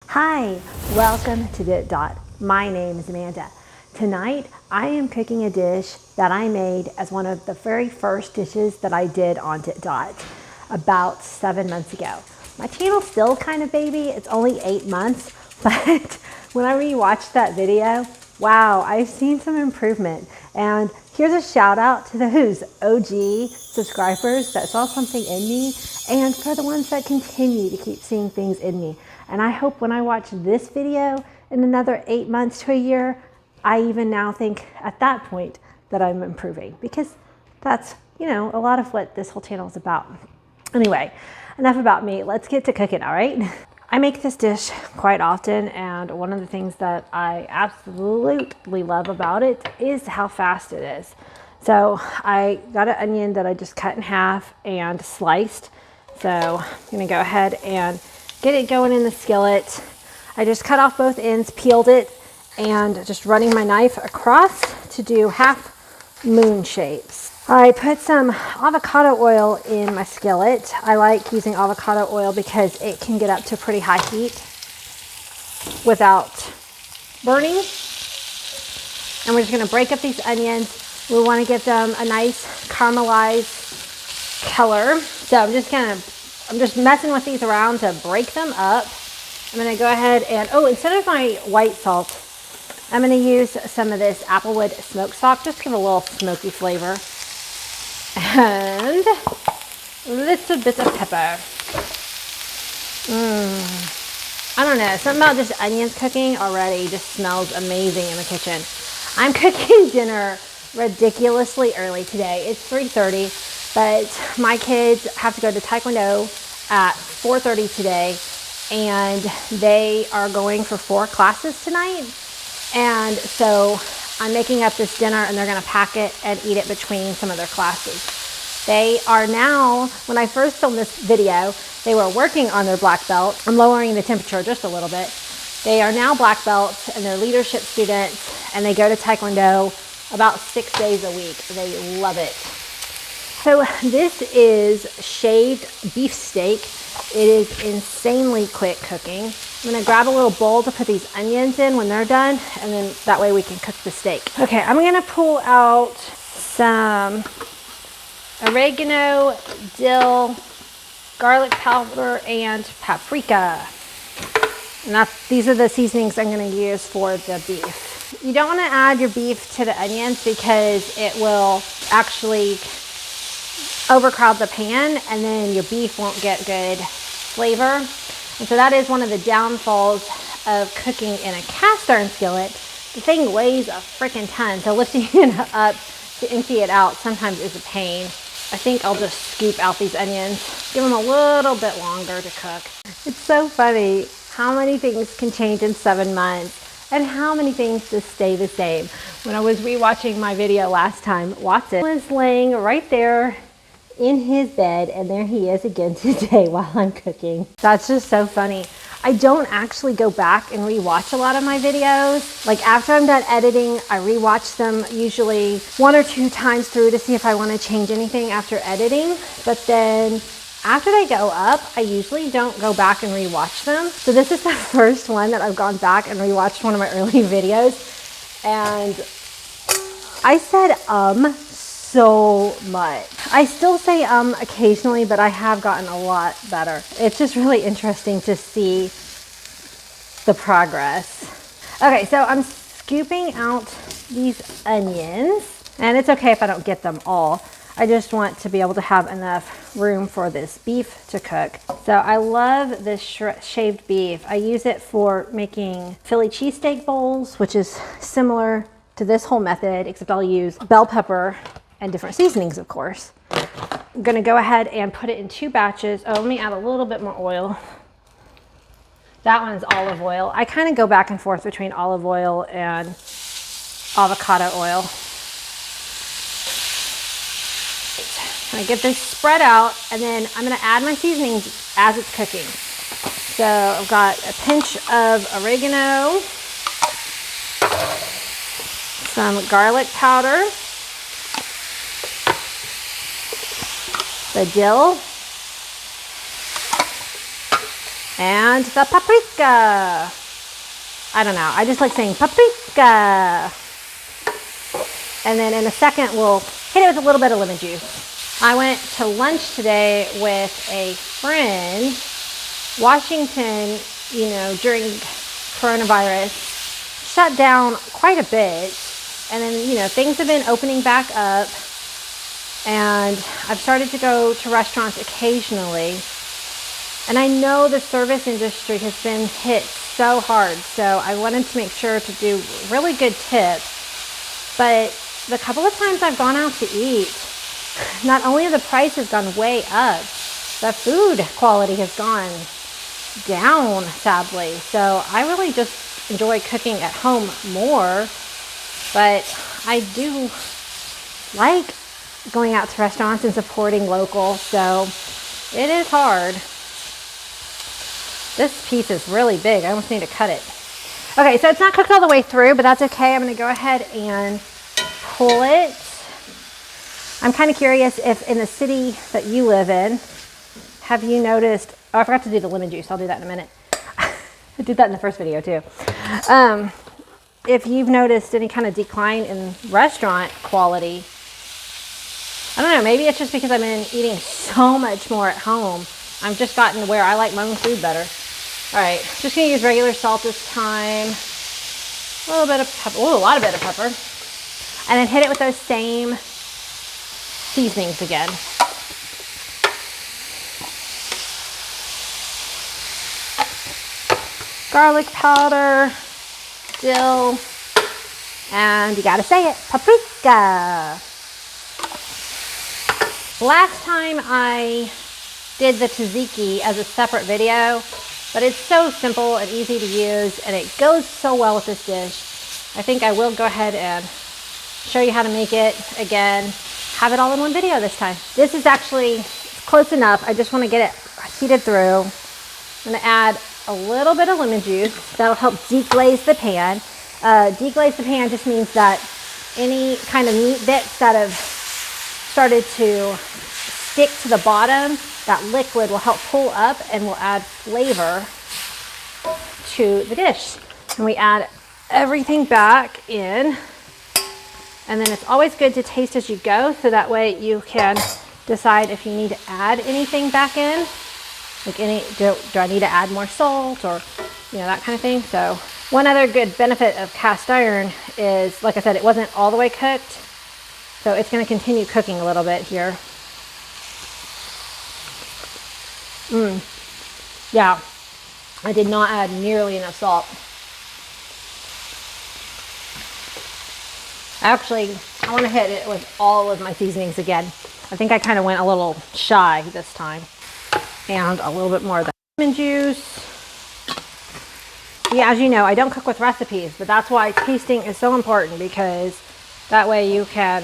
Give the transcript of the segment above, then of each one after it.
Hi, welcome to DittDott. My name is Amanda. Tonight, I am cooking a dish that I made as one of the very first dishes that I did on DittDott about 7 months ago. My channel's still kind of baby, it's only 8 months, but when I rewatched that video, wow, I've seen some improvement. And here's a shout out to those OG subscribers that saw something in me, and for the ones that continue to keep seeing things in me. And I hope when I watch this video in another 8 months to a year, I even now think at that point that I'm improving, because that's, a lot of what this whole channel is about. Anyway, enough about me. Let's get to cooking, all right? I make this dish quite often, and one of the things that I absolutely love about it is how fast it is. So I got an onion that I just cut in half and sliced. So I'm gonna go ahead and get it going in the skillet. I just cut off both ends, peeled it, and just running my knife across to do half moon shapes. I put some avocado oil in my skillet. I like using avocado oil because it can get up to pretty high heat without burning. And we're just gonna break up these onions. We wanna give them a nice caramelized color. So I'm just messing with these around to break them up. I'm gonna go ahead and, instead of my white salt, I'm gonna use some of this applewood smoked stock, just to give a little smoky flavor. And a little bit of pepper. I don't know, something about just onions cooking already just smells amazing in the kitchen. I'm cooking dinner ridiculously early today. It's 3:30, but my kids have to go to Taekwondo at 4:30 today, and they are going for 4 classes tonight. And so I'm making up this dinner, and they're gonna pack it and eat it between some of their classes. They are now, when I first filmed this video, they were working on their black belt. I'm lowering the temperature just a little bit. They are now black belts, and they're leadership students, and they go to Taekwondo about 6 days a week. They love it. So this is shaved beef steak. It is insanely quick cooking. I'm gonna grab a little bowl to put these onions in when they're done, and then that way we can cook the steak. Okay, I'm gonna pull out some oregano, dill, garlic powder, and paprika. And these are the seasonings I'm gonna use for the beef. You don't wanna add your beef to the onions because it will actually overcrowd the pan, and then your beef won't get good flavor. And so that is one of the downfalls of cooking in a cast iron skillet. The thing weighs a freaking ton, so lifting it up to empty it out sometimes is a pain. I think I'll just scoop out these onions, give them a little bit longer to cook. It's so funny how many things can change in 7 months and how many things just stay the same. When I was rewatching my video last time, Watson was laying right there in his bed, and there he is again today while I'm cooking. That's just so funny. I don't actually go back and rewatch a lot of my videos. Like after I'm done editing, I rewatch them usually 1 or 2 times through to see if I want to change anything after editing. But then after they go up, I usually don't go back and rewatch them. So this is the first one that I've gone back and rewatched one of my early videos. And I said so much. I still say occasionally, but I have gotten a lot better. It's just really interesting to see the progress. Okay, so I'm scooping out these onions, and it's okay if I don't get them all. I just want to be able to have enough room for this beef to cook. So I love this shaved beef. I use it for making Philly cheesesteak bowls, which is similar to this whole method, except I'll use bell pepper and different seasonings, of course. I'm gonna go ahead and put it in 2 batches. Oh, let me add a little bit more oil. That one's olive oil. I kind of go back and forth between olive oil and avocado oil. I get this spread out, and then I'm gonna add my seasonings as it's cooking. So I've got a pinch of oregano, some garlic powder, the dill, And the paprika. I don't know, I just like saying paprika. And then in a second, we'll hit it with a little bit of lemon juice. I went to lunch today with a friend. Washington, you know, during coronavirus, shut down quite a bit. And then, you know, things have been opening back up. And I've started to go to restaurants occasionally. And I know the service industry has been hit so hard. So I wanted to make sure to do really good tips. But the couple of times I've gone out to eat, not only have the price has gone way up, the food quality has gone down, sadly. So I really just enjoy cooking at home more, but I do like going out to restaurants and supporting local, so it is hard. This piece is really big. I almost need to cut it. Okay, so it's not cooked all the way through, but that's okay. I'm going to go ahead and pull it. I'm kind of curious if in the city that you live in, have you noticed, oh, I forgot to do the lemon juice. I'll do that in a minute. I did that in the first video too. If you've noticed any kind of decline in restaurant quality, I don't know, maybe it's just because I've been eating so much more at home. I've just gotten to where I like my own food better. All right, just gonna use regular salt this time. A little bit of pepper, oh, a lot of bit of pepper. And then hit it with those same seasonings again. Garlic powder, dill, and you gotta say it, paprika. Last time I did the tzatziki as a separate video, but it's so simple and easy to use, and it goes so well with this dish. I think I will go ahead and show you how to make it again. Have it all in one video this time. This is actually close enough. I just want to get it heated through. I'm gonna add a little bit of lemon juice. That'll help deglaze the pan. Deglaze the pan just means that any kind of meat bits that have started to stick to the bottom, that liquid will help pull up and will add flavor to the dish. And we add everything back in. And then it's always good to taste as you go, so that way you can decide if you need to add anything back in. Like do I need to add more salt, or that kind of thing. So one other good benefit of cast iron is, like I said, it wasn't all the way cooked. So it's going to continue cooking a little bit here. Yeah, I did not add nearly enough salt. Actually, I want to hit it with all of my seasonings again. I think I kind of went a little shy this time. And a little bit more of the lemon juice. Yeah, as you know, I don't cook with recipes, but that's why tasting is so important, because that way you can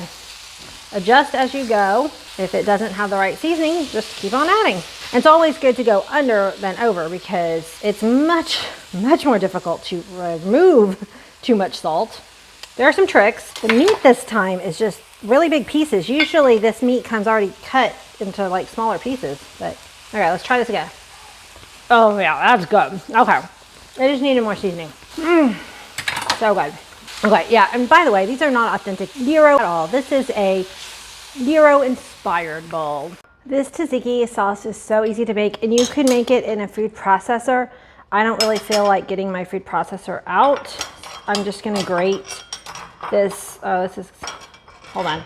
adjust as you go. If it doesn't have the right seasoning, just keep on adding. And it's always good to go under than over, because it's much, much more difficult to remove too much salt. There are some tricks. The meat this time is just really big pieces. Usually this meat comes already cut into like smaller pieces, but okay, let's try this again. Oh yeah, that's good. Okay, I just needed more seasoning. So good. Okay, yeah, and by the way, these are not authentic gyro at all. This is a gyro inspired bowl. This tzatziki sauce is so easy to make, and you could make it in a food processor. I don't really feel like getting my food processor out. I'm just gonna grate this. Oh, this is, hold on.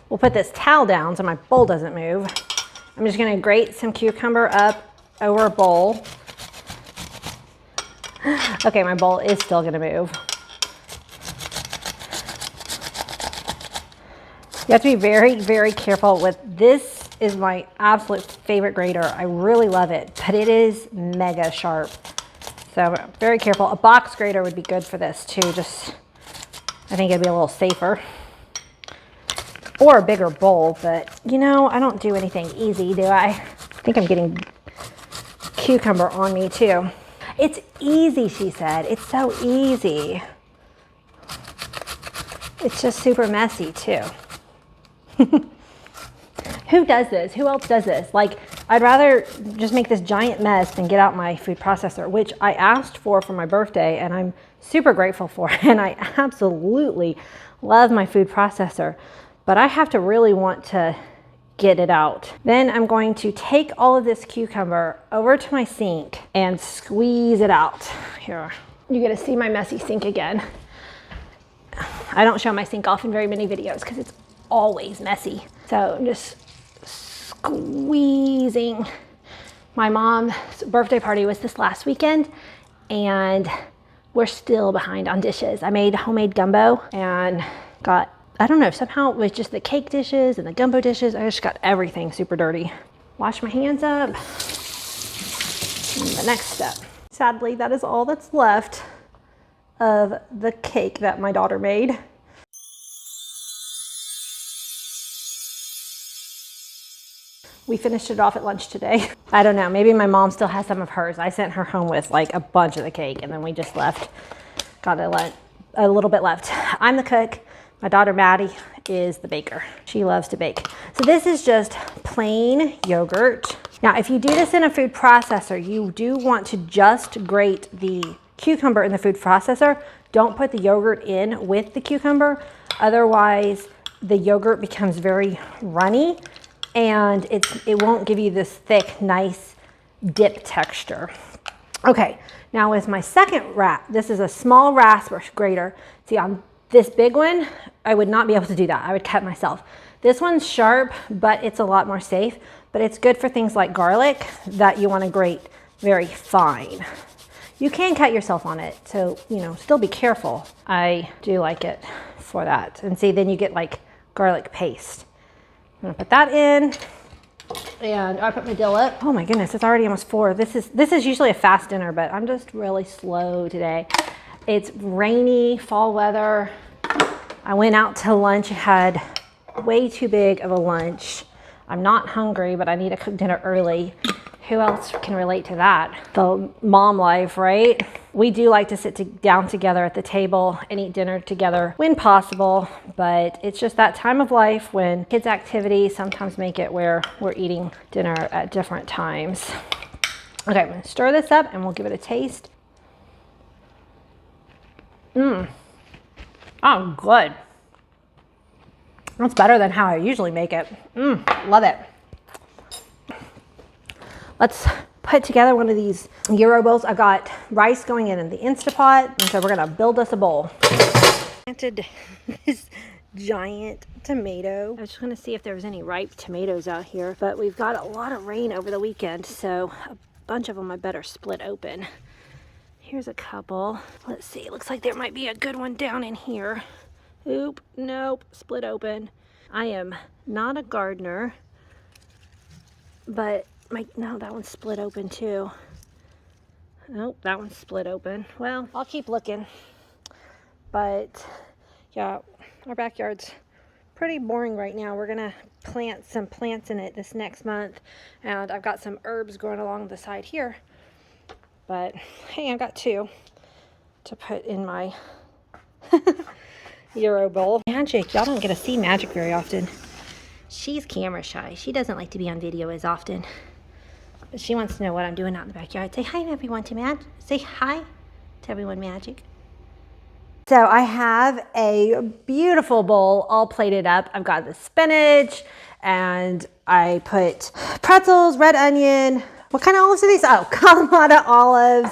We'll put this towel down so my bowl doesn't move. I'm just gonna grate some cucumber up over a bowl. Okay, my bowl is still gonna move. You have to be very, very careful with this. Is my absolute favorite grater. I really love it, but it is mega sharp. So very careful. A box grater would be good for this too. Just, I think it'd be a little safer. Or a bigger bowl, but I don't do anything easy, do I? I think I'm getting cucumber on me too. It's easy, she said. It's so easy. It's just super messy too. Who does this? Who else does this? Like, I'd rather just make this giant mess than get out my food processor, which I asked for my birthday, and I'm super grateful for. And I absolutely love my food processor, but I have to really want to get it out. Then I'm going to take all of this cucumber over to my sink and squeeze it out. Here, you get to see my messy sink again. I don't show my sink off in very many videos because it's always messy. So I'm just squeezing. My mom's birthday party was this last weekend, and we're still behind on dishes. I made homemade gumbo and got, I don't know, somehow it was just the cake dishes and the gumbo dishes. I just got everything super dirty. Wash my hands up. And the next step. Sadly, that is all that's left of the cake that my daughter made. We finished it off at lunch today. I don't know, maybe my mom still has some of hers. I sent her home with like a bunch of the cake, and then we just left, got a little bit left. I'm the cook. My daughter Maddie is the baker. She loves to bake. So this is just plain yogurt. Now, if you do this in a food processor, you do want to just grate the cucumber in the food processor. Don't put the yogurt in with the cucumber. Otherwise, the yogurt becomes very runny, and it won't give you this thick, nice dip texture. Okay, now with my second this is a small rasp grater. See, on this big one, I would not be able to do that. I would cut myself. This one's sharp, but it's a lot more safe, but it's good for things like garlic that you want to grate very fine. You can cut yourself on it, so, you know, still be careful. I do like it for that. And see, then you get like garlic paste. I'm gonna put that in, and I put my dill up. Oh my goodness, it's already almost 4. This is usually a fast dinner, but I'm just really slow today. It's rainy, fall weather. I went out to lunch, had way too big of a lunch. I'm not hungry, but I need to cook dinner early. Who else can relate to that? The mom life, right? We do like to sit down together at the table and eat dinner together when possible, but it's just that time of life when kids' activities sometimes make it where we're eating dinner at different times. Okay, I'm gonna stir this up and we'll give it a taste. Oh, good. That's better than how I usually make it. Love it. Let's put together one of these Gyro bowls. I got rice going in the Instapot, and so we're gonna build us a bowl. Planted this giant tomato. I was just gonna see if there was any ripe tomatoes out here, but we've got a lot of rain over the weekend, so a bunch of them I better split open. Here's a couple. Let's see, it looks like there might be a good one down in here. Oop, nope, split open. I am not a gardener, but no, that one's split open too. Nope, that one's split open. Well, I'll keep looking. But yeah, our backyard's pretty boring right now. We're gonna plant some plants in it this next month, and I've got some herbs growing along the side here. But hey, I've got 2 to put in my Gyro bowl. Magic, y'all don't get to see Magic very often. She's camera shy. She doesn't like to be on video as often. But she wants to know what I'm doing out in the backyard. Say hi everyone to Magic. Say hi to everyone, Magic. So I have a beautiful bowl all plated up. I've got the spinach, and I put pretzels, red onion. What kind of olives are these? Oh, Kalamata olives.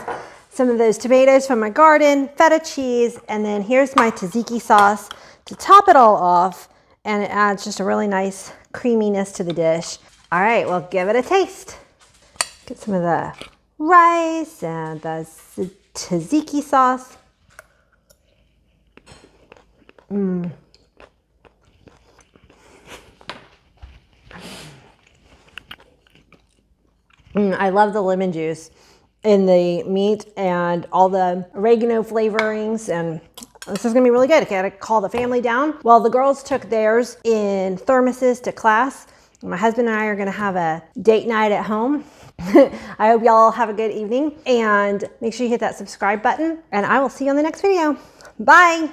Some of those tomatoes from my garden, feta cheese, and then here's my tzatziki sauce to top it all off, and it adds just a really nice creaminess to the dish. All right, well, give it a taste. Get some of the rice and the tzatziki sauce. I love the lemon juice in the meat and all the oregano flavorings, and this is gonna be really good. I gotta call the family down. Well, the girls took theirs in thermoses to class. My husband and I are gonna have a date night at home. I hope y'all have a good evening, and make sure you hit that subscribe button, and I will see you on the next video. Bye.